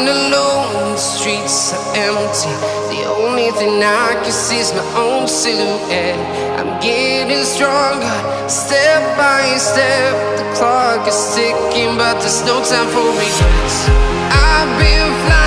alone, the streets are empty. The only thing I can see is my own silhouette. I'm getting stronger, step by step. The clock is ticking, but there's no time for regrets. I've been flying